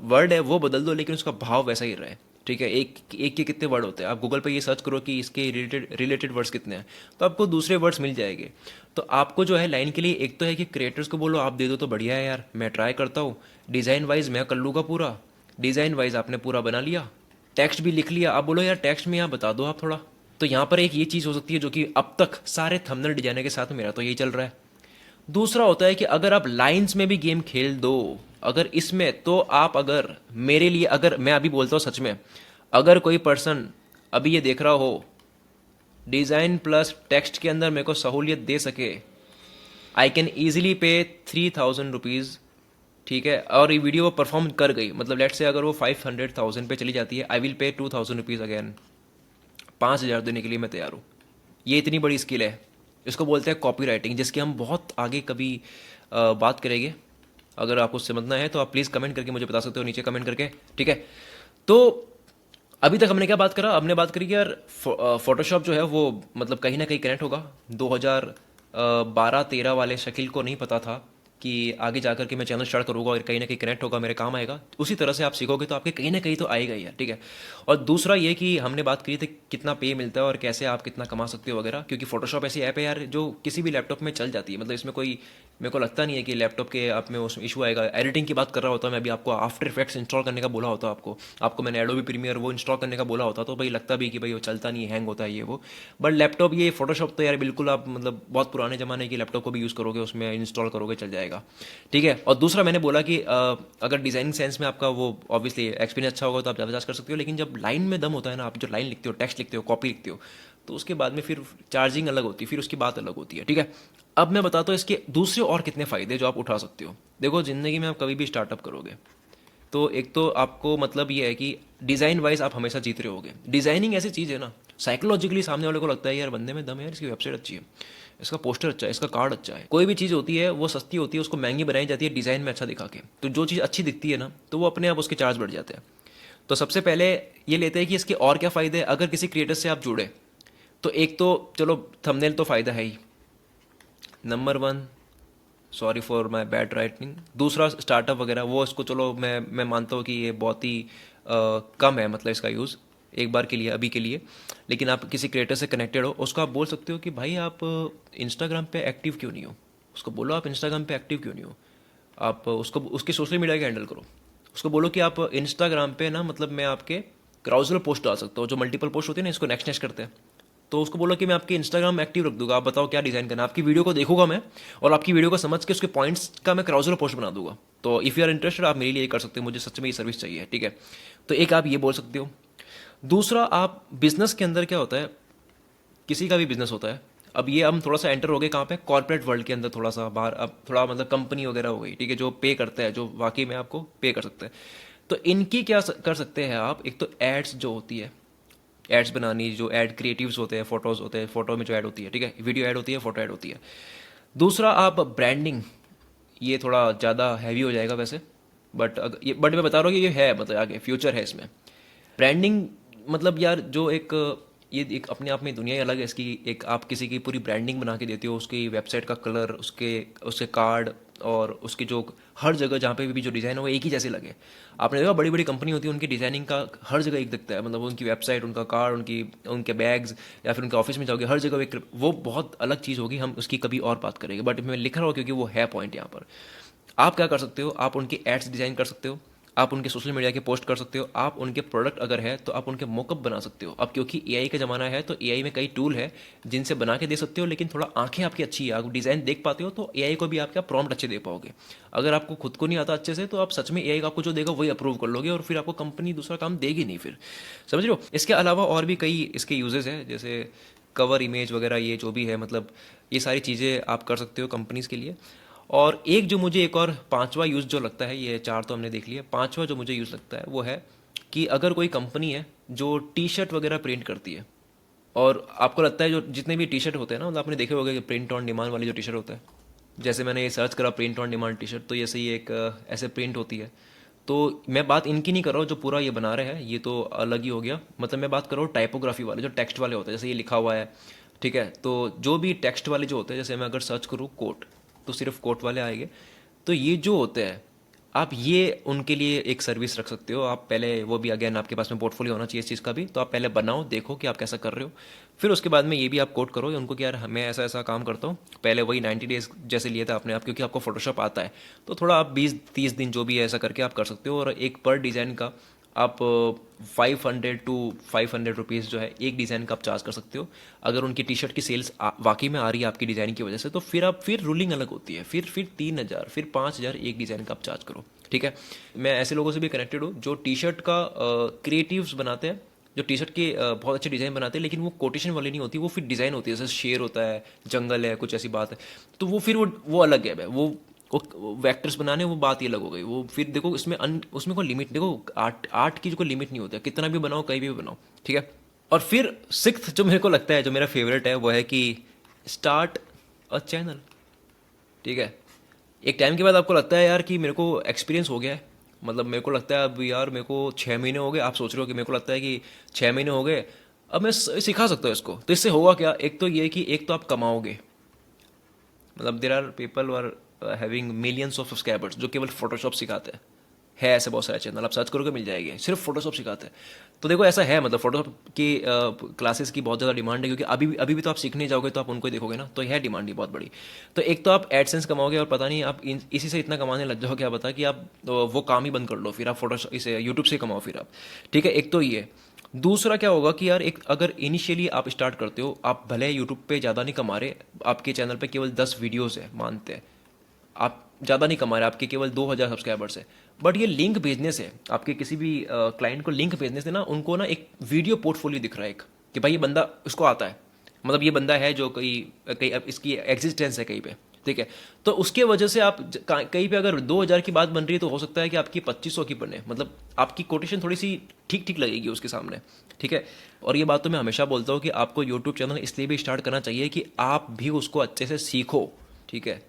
वर्ड है वो बदल दो, लेकिन उसका भाव वैसा ही रहे, ठीक है। एक एक के कितने वर्ड होते हैं, आप गूगल पे ये सर्च करो कि इसके रिलेटेड वर्ड्स कितने हैं, तो आपको दूसरे वर्ड्स मिल जाएंगे। तो आपको जो है लाइन के लिए एक तो है कि क्रिएटर्स को बोलो आप दे दो तो बढ़िया है यार, मैं ट्राई करता हूँ। डिज़ाइन वाइज मैं कर लूँगा पूरा, डिज़ाइन वाइज आपने पूरा बना लिया, टेक्स्ट भी लिख लिया, आप बोलो यार टेक्स्ट में यहाँ बता दो आप थोड़ा। तो यहाँ पर एक ये चीज़ हो सकती है जो कि अब तक सारे थंबनेल डिजाइनर के साथ मेरा तो यही चल रहा है। दूसरा होता है कि अगर आप लाइंस में भी गेम खेल दो, अगर इसमें तो आप, अगर मेरे लिए, अगर मैं अभी बोलता हूँ सच में, अगर कोई पर्सन अभी ये देख रहा हो डिज़ाइन प्लस टेक्स्ट के अंदर मेरे को सहूलियत दे सके, आई कैन ईजिली पे 3,000 रुपीज़, ठीक है। और ये वीडियो परफॉर्म कर गई, मतलब लेट से अगर वो 500,000 पे चली जाती है, I will pay 2,000 rupees again. 5,000 देने के लिए मैं तैयार हूँ। ये इतनी बड़ी स्किल है, इसको बोलते हैं कॉपी राइटिंग, जिसकी हम बहुत आगे कभी बात करेंगे। अगर आपको समझना है तो आप प्लीज़ कमेंट करके मुझे बता सकते हो नीचे कमेंट करके, ठीक है। तो अभी तक हमने क्या बात करा, हमने बात करी कि यार फोटोशॉप जो है वो मतलब कहीं ना कहीं कनेक्ट होगा। 2012-13 वाले शकील को नहीं पता था कि आगे जाकर के मैं चैनल स्टार्ट करूँगा और कहीं ना कहीं कनेक्ट होगा, मेरे काम आएगा। उसी तरह से आप सीखोगे तो आपके कहीं ना कहीं तो आएगा ही यार, ठीक है। और दूसरा ये कि हमने बात करी थी कितना पे मिलता है और कैसे आप कितना कमा सकते हो वगैरह, क्योंकि फोटोशॉप ऐसी ऐप है यार जो किसी भी लैपटॉप में चल जाती है, मतलब इसमें कोई, मेरे को लगता नहीं है कि लैपटॉप के आप में उसमें इशू आएगा। एडिटिंग की बात कर रहा होता मैं अभी, आपको आफ्टर इफेक्ट्स इंस्टॉल करने का बोला होता, आपको आपको मैंने एडोबी प्रीमियर वो इंस्टॉल करने का बोला होता, तो भाई लगता भी कि भाई वो चलता नहीं है, हैंग होता है ये वो। बट लैपटॉप ये फोटोशॉप तो यार बिल्कुल आप मतलब बहुत पुराने ज़माने की लैपटॉप को भी यूज़ करोगे, उसमें इंस्टॉल करोगे चल जाएगा, ठीक है। और दूसरा मैंने बोला कि अगर डिज़ाइनिंग सेंस में आपका वो ऑब्वियसली एक्सपीरियंस अच्छा होगा तो आप ज़्यादा चार्ज कर सकते हो, लेकिन जब लाइन में दम होता है ना, आप जो लाइन लिखते हो, टेक्स्ट लिखते हो, कॉपी लिखते हो, तो उसके बाद में फिर चार्जिंग अलग होती है, फिर उसकी बात अलग होती है, ठीक है। अब मैं बताता हूँ इसके दूसरे और कितने फ़ायदे जो आप उठा सकते हो। देखो ज़िंदगी में आप कभी भी स्टार्टअप करोगे तो एक तो आपको मतलब ये है कि डिज़ाइन वाइज आप हमेशा जीत रहे होगे। डिज़ाइनिंग ऐसी चीज़ है ना, साइकोलॉजिकली सामने वाले को लगता है यार बंदे में दम है यार, इसकी वेबसाइट अच्छी है, इसका पोस्टर अच्छा है, इसका कार्ड अच्छा है। कोई भी चीज़ होती है वो सस्ती होती है, उसको महंगी बनाई जाती है डिज़ाइन में अच्छा दिखा के। तो जो चीज़ अच्छी दिखती है ना, तो वो अपने आप उसके चार्ज बढ़ जाते हैं। तो सबसे पहले ये लेते हैं कि इसके और क्या फ़ायदे हैं। अगर किसी क्रिएटर से आप जुड़े तो एक तो चलो थंबनेल तो फ़ायदा है ही, number one, sorry for my bad writing. दूसरा स्टार्टअप वगैरह वो इसको चलो मैं मानता हूँ कि ये बहुत ही कम है, मतलब इसका यूज़ एक बार के लिए, अभी के लिए। लेकिन आप किसी क्रिएटर से कनेक्टेड हो, उसको आप बोल सकते हो कि भाई आप इंस्टाग्राम पे एक्टिव क्यों नहीं हो, उसको बोलो आप इंस्टाग्राम पे एक्टिव क्यों नहीं हो। आप उसको उसके सोशल मीडिया का हैंडल करो, उसको बोलो कि आप इंस्टाग्राम पे ना, मतलब मैं आपके क्राउजल पोस्ट डाल सकता हूँ, जो मल्टीपल पोस्ट होती है ना, इसको नेक्स्ट नेक्स्ट करते हैं। तो उसको बोलो कि मैं आपकी इंस्टाग्राम एक्टिव रख दूंगा, आप बताओ क्या डिज़ाइन करना है। आपकी वीडियो को देखूंगा मैं, और आपकी वीडियो को समझ के उसके पॉइंट्स का मैं क्राउजल पोस्ट बना दूंगा। तो इफ़ यू आर इंटरेस्टेड आप मेरे लिए ये कर सकते हो, मुझे सच में ये सर्विस चाहिए, ठीक है। तो एक आप ये बोल सकते हो। दूसरा, आप बिजनेस के अंदर क्या होता है, किसी का भी बिजनेस होता है, अब ये हम थोड़ा सा एंटर हो गए कहाँ पे, कॉर्पोरेट वर्ल्ड के अंदर थोड़ा सा बाहर, अब थोड़ा मतलब कंपनी वगैरह हो गई, ठीक है, जो पे करते हैं, जो वाकई में आपको पे कर सकते हैं। तो इनकी क्या कर सकते हैं आप, एक तो एड्स जो होती है, एड्स बनानी, जो एड क्रिएटिव्स होते हैं, फोटोज होते हैं, फोटो में जो ऐड होती है, ठीक है, वीडियो ऐड होती है, फोटो ऐड होती है। दूसरा आप ब्रांडिंग, ये थोड़ा ज़्यादा हैवी हो जाएगा वैसे, बट मैं बता रहा हूँ कि ये है, मतलब आगे फ्यूचर है इसमें। ब्रांडिंग मतलब यार जो एक, ये एक अपने आप में दुनिया ही अलग है इसकी। एक आप किसी की पूरी ब्रांडिंग बना के देते हो, उसकी वेबसाइट का कलर, उसके उसके कार्ड, और उसकी जो हर जगह जहाँ पे भी जो डिज़ाइन है वो एक ही जैसे लगे। आपने देखा बड़ी बड़ी कंपनी होती है, उनकी डिज़ाइनिंग का हर जगह एक दिखता है, मतलब उनकी वेबसाइट, उनका कार्ड, उनकी उनके बैग्स, या फिर उनके ऑफिस में जाओगे हर जगह एक, वो बहुत अलग चीज़ होगी, हम उसकी कभी और बात करेंगे, बट मैं लिख रहा हूँ क्योंकि वो है पॉइंट यहाँ पर। आप क्या कर सकते हो, आप उनके एड्स डिज़ाइन कर सकते हो, आप उनके सोशल मीडिया के पोस्ट कर सकते हो, आप उनके प्रोडक्ट अगर है तो आप उनके मॉकअप बना सकते हो। अब क्योंकि एआई का ज़माना है तो एआई में कई टूल है जिनसे बना के दे सकते हो, लेकिन थोड़ा आंखें आपकी अच्छी है, आप डिज़ाइन देख पाते हो तो एआई को भी आप क्या प्रॉम्प्ट अच्छे दे पाओगे। अगर आपको खुद को नहीं आता अच्छे से तो आप सच में एआई आपको जो देगा वही अप्रूव कर लोगे, और फिर आपको कंपनी दूसरा काम देगी नहीं फिर, समझ रहे हो। इसके अलावा और भी कई इसके यूजेस हैं, जैसे कवर इमेज वगैरह, ये जो भी है, मतलब ये सारी चीज़ें आप कर सकते हो कंपनीज़ के लिए। और एक जो मुझे एक और पांचवा यूज़ जो लगता है, ये चार तो हमने देख लिया, पांचवा जो मुझे यूज़ लगता है वो है कि अगर कोई कंपनी है जो टी शर्ट वगैरह प्रिंट करती है, और आपको लगता है जो जितने भी टी शर्ट होते हैं ना, मतलब आपने देखे होंगे कि प्रिंट ऑन डिमांड वाली जो टी शर्ट होता है, जैसे मैंने ये सर्च करा print on demand T shirt, तो ये सही एक ऐसे प्रिंट होती है। तो मैं बात इनकी नहीं कर रहा हूँ जो पूरा ये बना रहे हैं, ये तो अलग ही हो गया, मतलब मैं बात कर रहा हूँ टाइपोग्राफी वाले, जो टेक्स्ट वाले होते हैं, जैसे ये लिखा हुआ है, ठीक है, तो जो भी टेक्स्ट वाले जो होते हैं, जैसे मैं अगर सर्च करूँ कोट, तो सिर्फ कोट वाले आएंगे। तो ये जो होते हैं, आप ये उनके लिए एक सर्विस रख सकते हो। आप पहले, वो भी अगेन आपके पास में पोर्टफोलियो होना चाहिए इस चीज़ का भी, तो आप पहले बनाओ, देखो कि आप कैसा कर रहे हो, फिर उसके बाद में ये भी आप कोट करो उनको कि यार मैं ऐसा ऐसा काम करता हूँ। पहले वही 90 डेज जैसे लिए था आपने, आप क्योंकि आपको फोटोशॉप आता है, तो थोड़ा आप 20-30 दिन जो भी है ऐसा करके आप कर सकते हो, और एक पर डिज़ाइन का आप 500 to 500 रुपीज़ जो है एक डिज़ाइन का आप चार्ज कर सकते हो। अगर उनकी टी शर्ट की सेल्स वाकई में आ रही है आपकी डिज़ाइन की वजह से, तो फिर आप, फिर रूलिंग अलग होती है, फिर 3,000, फिर 5,000 एक डिज़ाइन का आप चार्ज करो, ठीक है। मैं ऐसे लोगों से भी कनेक्टेड हूँ जो टी शर्ट का क्रिएटिव्स बनाते हैं, जो टी शर्ट के बहुत अच्छे डिज़ाइन बनाते हैं, लेकिन वो कोटेशन वाली नहीं होती, वो फिर डिज़ाइन होती है, जैसे शेर होता है, जंगल है, कुछ ऐसी बात है, तो वो फिर वो अलग है, वो वेक्टर्स बनाने, वो बात ही अलग हो गई। वो फिर देखो उसमें कोई लिमिट, देखो आर्ट आर्ट की जो कोई लिमिट नहीं होता, कितना भी बनाओ कहीं भी बनाओ, ठीक है। और फिर सिक्स्थ जो मेरे को लगता है, जो मेरा फेवरेट है, वो है कि स्टार्ट अ चैनल, ठीक है। एक टाइम के बाद आपको लगता है यार कि मेरे को एक्सपीरियंस हो गया है, मतलब मेरे को लगता है अब यार मेरे को 6 महीने हो गए, आप सोच रहे हो कि मेरे को लगता है कि 6 महीने हो गए, अब मैं सिखा सकता हूँ इसको, तो इससे होगा क्या, एक तो ये कि एक तो आप कमाओगे, मतलब there are people are having millions of subscribers जो केवल फोटोशॉप सिखाते हैं, है ऐसे बहुत सारे चैनल, आप सर्च करोगे मिल जाएंगे, सिर्फ फोटोशॉप सिखाते हैं। तो देखो ऐसा है, मतलब फोटोशॉप की क्लासेस की बहुत ज़्यादा डिमांड है, क्योंकि अभी भी तो आप सीखने जाओगे तो आप उनको ही देखोगे ना, तो है डिमांड ही बहुत बड़ी। तो एक तो आप एडसेंस कमाओगे, और पता नहीं आप इसी से इतना कमाने लग जाओ, क्या पता कि आप वो काम ही बंद कर लो, फिर आप फोटोशॉप इसे यूट्यूब से कमाओ फिर आप, ठीक है। एक तो ये, दूसरा क्या होगा कि यार एक अगर इनिशियली आप स्टार्ट करते हो, आप भले यूट्यूब पे ज़्यादा नहीं कमा रहे, आपके चैनल पे केवल 10 वीडियोस है मानते हैं, आप ज़्यादा नहीं कमा रहे, आपके केवल 2,000 सब्सक्राइबर्स है, बट ये लिंक भेजने से, आपके किसी भी क्लाइंट को लिंक भेजने से ना, उनको ना एक वीडियो पोर्टफोलियो दिख रहा है एक, कि भाई ये बंदा इसको आता है, मतलब ये बंदा है जो कहीं कहीं अब इसकी एग्जिस्टेंस है कहीं पे, ठीक है। तो उसके वजह से आप कहीं पे अगर 2,000 की बात बन रही है, तो हो सकता है कि आपकी 2,500 की बने, मतलब आपकी कोटेशन थोड़ी सी ठीक ठीक लगेगी उसके सामने, ठीक है। और ये बात तो मैं हमेशा बोलता हूँ कि आपको यूट्यूब चैनल इसलिए भी स्टार्ट करना चाहिए कि आप भी उसको अच्छे से सीखो, ठीक है।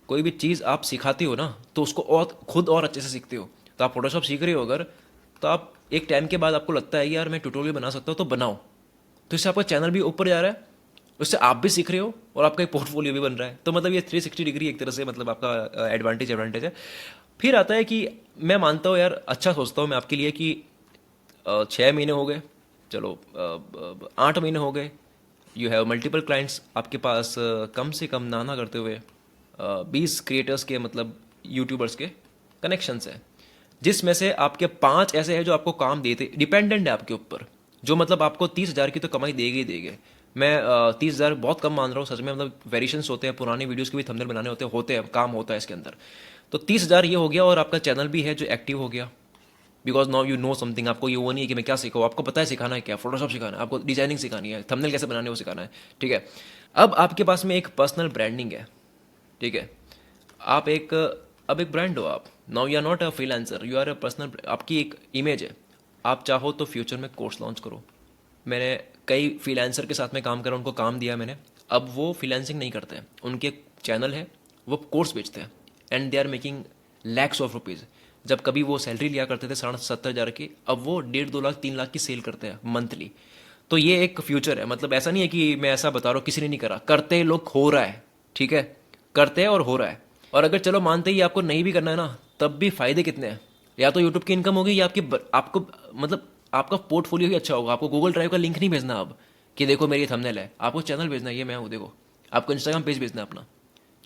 कोई भी चीज़ आप सिखाते हो ना, तो उसको और खुद और अच्छे से सीखते हो। तो आप फोटोशॉप सीख रहे हो अगर, तो आप एक टाइम के बाद आपको लगता है कि यार मैं ट्यूटोरियल बना सकता हूँ, तो बनाओ, तो इससे आपका चैनल भी ऊपर जा रहा है, उससे आप भी सीख रहे हो, और आपका एक पोर्टफोलियो भी बन रहा है। तो मतलब ये 360 डिग्री एक तरह से, मतलब आपका एडवांटेज है। फिर आता है कि मैं मानता हूँ यार, अच्छा सोचता हूँ मैं आपके लिए कि 6 महीने हो गए, चलो 8 महीने हो गए, यू हैव मल्टीपल क्लाइंट्स आपके पास, कम से कम नाना करते हुए 20 क्रिएटर्स के, मतलब यूट्यूबर्स के कनेक्शंस हैं, जिसमें से आपके 5 ऐसे हैं जो आपको काम देते, डिपेंडेंट है आपके ऊपर, जो मतलब आपको 30,000 की तो कमाई देगे ही देगे। मैं 30,000 बहुत कम मान रहा हूँ सच में, मतलब वेरिएशंस होते हैं, पुरानी वीडियोस के भी थंबनेल बनाने होते हैं, काम होता है इसके अंदर। तो 30,000 ये हो गया, और आपका चैनल भी है जो एक्टिव हो गया, because now you know something. आपको ये वो नहीं है कि मैं क्या सीखूँ, आपको पता है सिखाना है क्या, फोटोशॉप सिखाना है, आपको डिजाइनिंग सिखानी है, थंबनेल कैसे बनाने वो सिखाना है, ठीक है। अब आपके पास में एक पर्सनल ब्रांडिंग है, ठीक है। आप एक अब एक ब्रांड हो आप। Now you are not a freelancer, you are a personal, आपकी एक इमेज है। आप चाहो तो फ्यूचर में कोर्स लॉन्च करो। मैंने कई फ्रीलांसर के साथ में काम करा, उनको काम दिया मैंने। अब वो फ्रीलांसिंग नहीं करते हैं, उनके चैनल है, वो कोर्स बेचते हैं and they are making lakhs of rupees. जब कभी वो सैलरी लिया करते थे 70,000 की, अब वो 1.5 2 लाख 3 लाख की सेल करते हैं मंथली। तो ये एक फ्यूचर है। मतलब ऐसा नहीं है कि मैं ऐसा बता रहा हूँ, किसी ने नहीं करा, करते हैं लोग, हो रहा है, ठीक है। करते हैं और हो रहा है। और अगर चलो मानते ही आपको नहीं भी करना है ना, तब भी फायदे कितने हैं। या तो यूट्यूब की इनकम होगी, या आपको मतलब आपका पोर्टफोलियो ही अच्छा होगा। आपको गूगल ड्राइव का लिंक नहीं भेजना अब कि देखो मेरी थंबनेल है, आपको चैनल भेजना है, ये मैं हूँ देखो। आपको इंस्टाग्राम पेज भेजना है अपना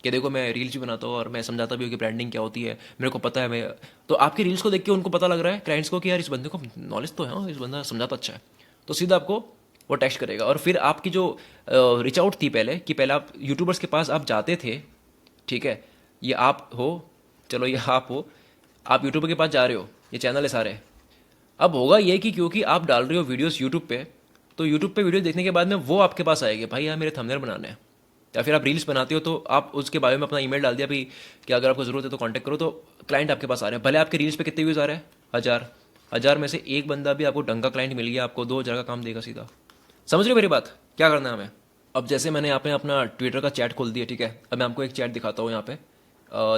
कि देखो मैं रील्स भी बनाता हूँ और मैं समझाता भी हूँ कि ब्रांडिंग क्या होती है, मेरे को पता है। मैं तो आपकी रील्स को देख के उनको पता लग रहा है क्लाइंट्स को कि यार इस बंदे को नॉलेज तो है, हाँ, इस बंदा समझाता अच्छा है, तो सीधा आपको वो टेक्स्ट करेगा। और फिर आपकी जो रिच आउट थी पहले, कि पहले आप यूट्यूबर्स के पास आप जाते थे, ठीक है, ये आप हो, चलो ये आप हो, आप यूट्यूबर के पास जा रहे हो, ये चैनल है सारे। अब होगा ये कि क्योंकि आप डाल रहे हो वीडियोस यूट्यूब पे, तो यूट्यूब पे वीडियो देखने के बाद में वो आपके पास आएगी, भाई यार मेरे थंबनेल बनाने हैं। या फिर आप रील्स बनाते हो तो आप उसके बारे में अपना ईमेल डाल दिया भाई कि अगर आपको ज़रूरत है तो कांटेक्ट करो, तो क्लाइंट आपके पास आ रहे हैं। भले आपके रील्स पे कितने व्यूज़ आ रहे हैं, 1000 में से एक बंदा भी आपको ढंग का क्लाइंट मिल गया, आपको 2,000 का काम देगा सीधा। समझ रहे हो मेरी बात, क्या करना है हमें। अब जैसे मैंने यहाँ पे अपना ट्विटर का चैट खोल दिया, ठीक है। अब मैं आपको एक चैट दिखाता हूँ यहाँ पे।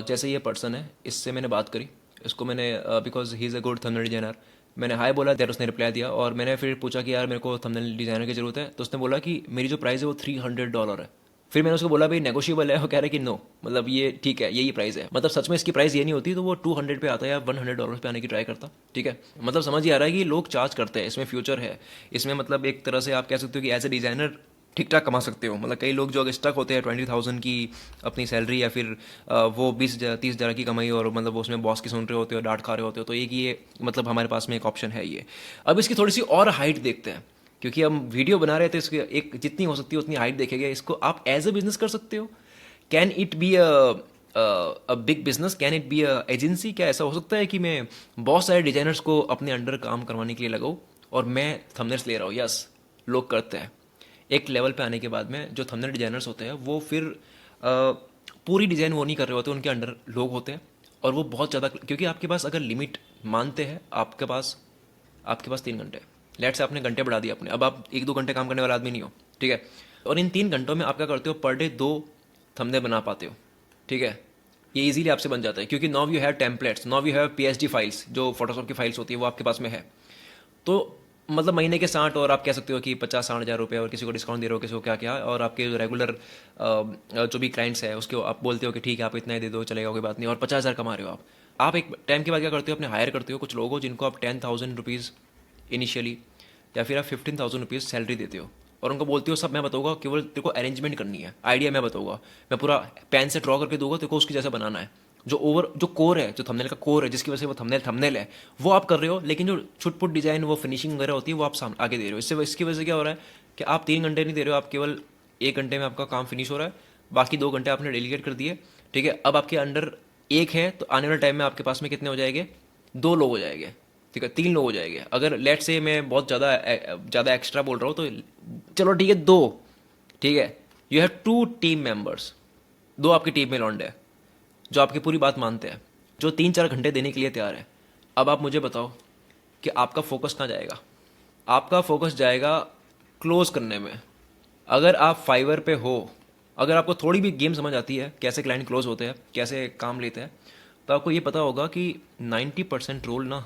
जैसे ये पर्सन है, इससे मैंने बात करी, इसको मैंने because he is a good thumbnail designer, मैंने हाय बोला, देर उसने रिप्लाई दिया। और मैंने फिर पूछा कि यार मेरे को थंबनेल डिजाइनर की ज़रूरत है, तो उसने बोला कि मेरी जो प्राइस है वो $300 है। फिर मैंने उसको बोला भाई नेगोशिएबल है, वो कह रहा है कि नो, मतलब ये ठीक है, यही प्राइस है। मतलब सच में इसकी प्राइस ये नहीं होती तो वो 200 पे आता है या $100 पे आने की ट्राई करता, ठीक है। मतलब समझ ही आ रहा है कि लोग चार्ज करते हैं, इसमें फ्यूचर है। इसमें मतलब एक तरह से आप कह सकते हो कि एज ए डिज़ाइनर ठीक ठाक कमा सकते हो। मतलब कई लोग जो अगर स्टक होते हैं 20,000 की अपनी सैलरी, या फिर वो 20-30 हज़ार की कमाई, और मतलब वो उसमें बॉस की सुन रहे होते हो, डांट खा रहे होते हो, तो एक ये मतलब हमारे पास में एक ऑप्शन है ये। अब इसकी थोड़ी सी और हाइट देखते हैं, क्योंकि हम वीडियो बना रहे थे, इसकी एक जितनी हो सकती है उतनी हाइट देखेंगे। इसको आप एज अ बिजनेस कर सकते हो। Can it be a big business, can it be a agency. क्या ऐसा हो सकता है कि मैं बहुत सारे डिजाइनर्स को अपने अंडर काम करवाने के लिए लगाऊं और मैं थंबनेल्स ले रहा हूँ। यस, लोग करते हैं। एक लेवल पे आने के बाद में जो थंबनेल डिजाइनर्स होते हैं वो फिर पूरी डिज़ाइन वो नहीं कर रहे होते, उनके अंडर लोग होते हैं। और वो बहुत ज़्यादा, क्योंकि आपके पास अगर लिमिट मानते हैं, आपके पास 3 घंटे, लेट से आपने घंटे बढ़ा दिए अपने, अब आप 1-2 घंटे काम करने वाला आदमी नहीं हो, ठीक है। और इन 3 घंटों में आप क्या करते हो, पर डे 2 थंबनेल बना पाते हो, ठीक है। ये इजीली आपसे बन जाता है, क्योंकि now you have templates, now you have PSD files, जो फोटोशॉप की फाइल्स होती है वो आपके पास में है। तो मतलब महीने के 60, और आप कह सकते हो कि 50-60 हज़ार रुपये, और किसी को डिस्काउंट दे रहे हो, किसी को क्या क्या। और आपके जो रेगुलर जो भी क्लाइंट्स है उसके आप बोलते हो कि ठीक है आप इतना ही दे दो, चलेगा, कोई बात नहीं, और 50,000 कमा रहे हो आप एक टाइम के बाद क्या करते हो, अपने हायर करते हो कुछ लोगों को जिनको आप 10,000 रुपीज़ इनिशियली, या फिर आप 15,000 रुपीज़ सैलरी देते हो, और उनको बोलते हो सब मैं बताऊंगा, केवल तेरे को अरेंजमेंट करनी है, आइडिया मैं बताऊंगा, मैं पूरा पेन से ड्रॉ करके दूंगा, तेरे को उसकी जैसा बनाना है। जो कोर है, जो थंबनेल का कोर है, जिसकी वजह से वो थंबनेल है, वो आप कर रहे हो। लेकिन जो छुटपुट डिजाइन, वो फिनिशिंग वगैरह होती है, वो आप सामने आगे दे रहे हो। इसकी वजह से क्या हो रहा है कि आप 3 घंटे नहीं दे रहे हो, आप केवल 1 घंटे में आपका काम फिनिश हो रहा है, बाकी 2 घंटे आपने डेलीगेट कर दिए, ठीक है। अब आपके अंडर एक है, तो आने वाले टाइम में आपके पास में कितने हो जाएंगे, 2 लोग हो जाएंगे, ठीक है, 3 लोग हो जाएंगे। अगर लेट से मैं बहुत ज़्यादा एक्स्ट्रा बोल रहा हूँ तो चलो ठीक है, 2, ठीक है। यू हैव 2 टीम मेंबर्स, 2 आपकी टीम में लौंडे हैं जो आपकी पूरी बात मानते हैं, जो 3-4 घंटे देने के लिए तैयार है। अब आप मुझे बताओ कि आपका फोकस कहाँ जाएगा। आपका फोकस जाएगा क्लोज करने में। अगर आप फाइवर पे हो, अगर आपको थोड़ी भी गेम समझ आती है, कैसे क्लाइंट क्लोज होते हैं, कैसे काम लेते हैं, तो आपको ये पता होगा कि 90% रोल ना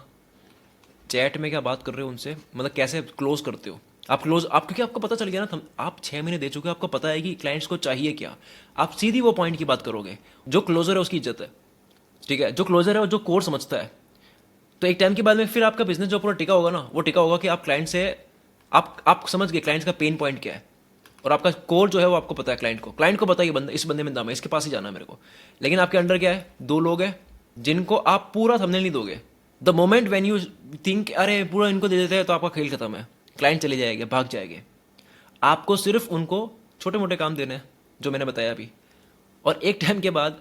चैट में क्या बात कर रहे हो उनसे, मतलब कैसे क्लोज करते हो आप, क्योंकि आपको पता चल गया ना, आप 6 महीने दे चुके हो, आपको पता है कि क्लाइंट्स को चाहिए क्या। आप सीधी वो पॉइंट की बात करोगे। जो क्लोजर है उसकी इज्जत है, ठीक है। जो क्लोजर है और जो कोर समझता है, तो एक टाइम के बाद में फिर आपका बिजनेस जो पूरा टिका होगा ना, वो टिका होगा कि आप क्लाइंट से, आप समझ गए क्लाइंट्स का पेन पॉइंट क्या है, और आपका कोर जो है वो आपको पता है। क्लाइंट को पता है ये बंदा, इस बंदे में दम है, इसके पास ही जाना है मेरे को। लेकिन आपके अंडर क्या है, 2 लोग हैं जिनको आप पूरा थंबनेल नहीं दोगे। The moment when you think अरे पूरा इनको दे देते हैं तो आपका खेल खत्म है, क्लाइंट चले जाएंगे, भाग जाएंगे। आपको सिर्फ उनको छोटे मोटे काम देने हैं जो मैंने बताया अभी। और एक टाइम के बाद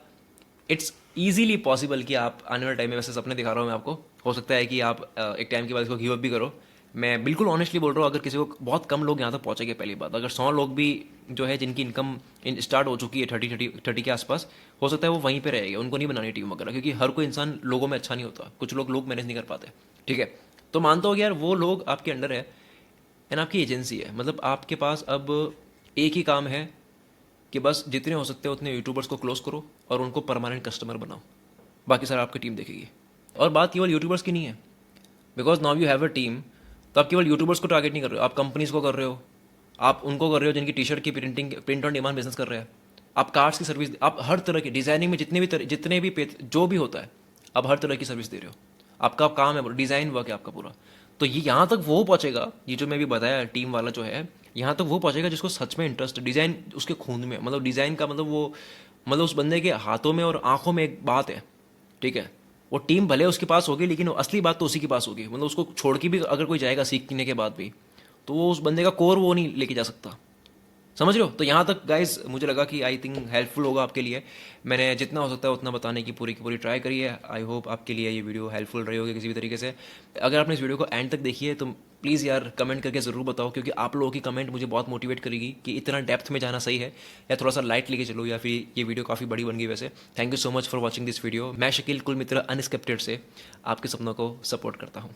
इट्स ईजीली पॉसिबल कि आप आने वाले टाइम में, वैसे सपने दिखा रहा हूँ मैं आपको, हो सकता है कि आप एक टाइम के बाद इसको गिव अप भी करो। मैं बिल्कुल ऑनेस्टली बोल रहा हूँ, अगर किसी को, बहुत कम लोग यहाँ तक पहुँचेंगे पहली बात, अगर 100 लोग भी जो है जिनकी इनकम स्टार्ट हो चुकी है 30 के आसपास, हो सकता है वो वहीं पे रहेंगे, उनको नहीं बनानी टीम वगैरह, क्योंकि हर कोई इंसान लोगों में अच्छा नहीं होता, कुछ लोग मैनेज नहीं कर पाते। ठीक है, तो मानता हो कि यार वो लोग आपके अंडर है एंड आपकी एजेंसी है, मतलब आपके पास अब एक ही काम है कि बस जितने हो सकते हैं उतने यूट्यूबर्स को क्लोज करो और उनको परमानेंट कस्टमर बनाओ, बाकी सारा आपकी टीम देखेगी। और बात केवल यूट्यूबर्स की नहीं है, because now you have a team, तो आप केवल यूट्यूबर्स को टारगेट नहीं कर रहे हो, आप कंपनीज को कर रहे हो, आप उनको कर रहे हो जिनकी टी शर्ट की प्रिंट ऑन डिमांड बिजनेस कर रहे हैं, आप कार्ड्स की सर्विस, आप हर तरह की डिजाइनिंग में जितने भी जो भी होता है, आप हर तरह की सर्विस दे रहे हो। आपका काम है डिजाइन वर्क है आपका पूरा। तो ये यहाँ तक वो पहुंचेगा, ये जो मैं भी बताया टीम वाला जो है, यहाँ तक वो पहुंचेगा जिसको सच में इंटरेस्ट, डिजाइन उसके खून में, मतलब डिजाइन का मतलब वो, मतलब उस बंदे के हाथों में और आंखों में एक बात है। ठीक है, वो टीम भले उसके पास होगी लेकिन वो असली बात तो उसी के पास होगी, मतलब उसको छोड़ के भी अगर कोई जाएगा सीखने के बाद भी, तो वो उस बंदे का कोर वो नहीं लेके जा सकता। समझ रहे हो? तो यहाँ तक गाइस मुझे लगा कि आई थिंक हेल्पफुल होगा आपके लिए। मैंने जितना हो सकता है उतना बताने की पूरी ट्राई करी है। आई होप आपके लिए ये वीडियो हेल्पफुल रही होगी किसी भी तरीके से। अगर आपने इस वीडियो को एंड तक देखी है तो प्लीज़ यार कमेंट करके ज़रूर बताओ, क्योंकि आप लोगों की कमेंट मुझे बहुत मोटिवेट करेगी कि इतना डेप्थ में जाना सही है या थोड़ा सा लाइट लेके चलो, या फिर ये वीडियो काफ़ी बड़ी बन गई वैसे। Thank you so much for watching this video. मैं शकील कुल मित्र अनस्क्रिप्टेड से आपके सपनों को सपोर्ट करता हूँ।